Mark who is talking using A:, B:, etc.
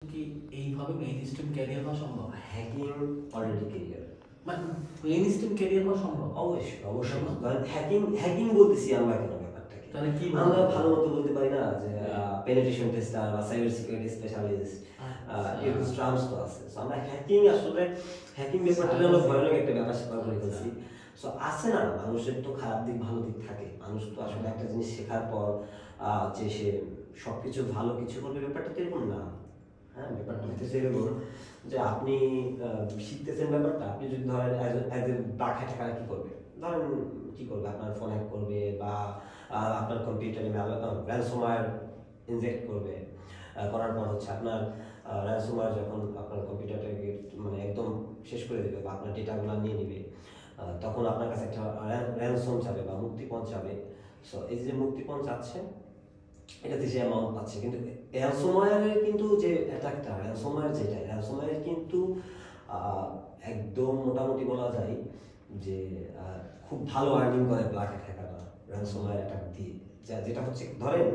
A: কি এইভাবে mainstream career হওয়া সম্ভব?
B: হ্যাকিং অলরেডি ক্যারিয়ার,
A: মানে মেইনস্ট্রিম ক্যারিয়ার হওয়া সম্ভব?
B: অবশ্যই অবশ্যই। ধরেন হ্যাকিং হ্যাকিং বলতেছি আমরা কেন, ব্যাপারটা কি
A: তাহলে কি
B: আমরা ভালো মতো বলতে পারি না যে পেনিট্রেশন টেস্টার বা সাইবার সিকিউরিটি স্পেশালিস্ট, এরকম টার্মস তো আছে। সো আমরা হ্যাকিং আসলে হ্যাকিং ব্যাপারটা হলো ভয়ানক একটা ব্যাপার স্যাপার করে ফেলছি। সো আছে না, মানুষের তো খারাপ দিক ভালো দিক থাকে। মানুষ তো আসলে একটা জিনিস শেখার পর যে সে সবকিছু ভালো কিছু করবে, ব্যাপারটা তো এরকম না। হ্যাঁ, ব্যাপারটা হচ্ছে এরকম যে আপনি শিখতেছেন ব্যাপারটা, আপনি যদি ধরেন অ্যাজ এ ডাকাত টাকা কি করবে, ধরেন কি করবে, আপনার ফোন হ্যাক করবে বা আপনার কম্পিউটারে র্যানসমওয়্যার ইনজেক্ট করবে। করার পর হচ্ছে আপনার র্যানসমওয়্যার যখন আপনার কম্পিউটারটাকে মানে একদম শেষ করে দেবে বা আপনার ডেটাগুলো নিয়ে নেবে, তখন আপনার কাছে একটা র্যানসম চাবে বা মুক্তিপণ চাবে। সো এই যে মুক্তিপণ চাচ্ছে, এটাতে সে অ্যামাউন্ট পাচ্ছে। কিন্তু র্যানসমওয়্যারের কিন্তু যে অ্যাটাকটা, র্যানসমওয়্যারের কিন্তু একদম মোটামুটি বলা যায় যে খুব ভালো আর্নিং করে ব্ল্যাক হ্যাকাররা র্যানসমওয়্যার অ্যাটাক দিয়ে। যেটা হচ্ছে ধরেন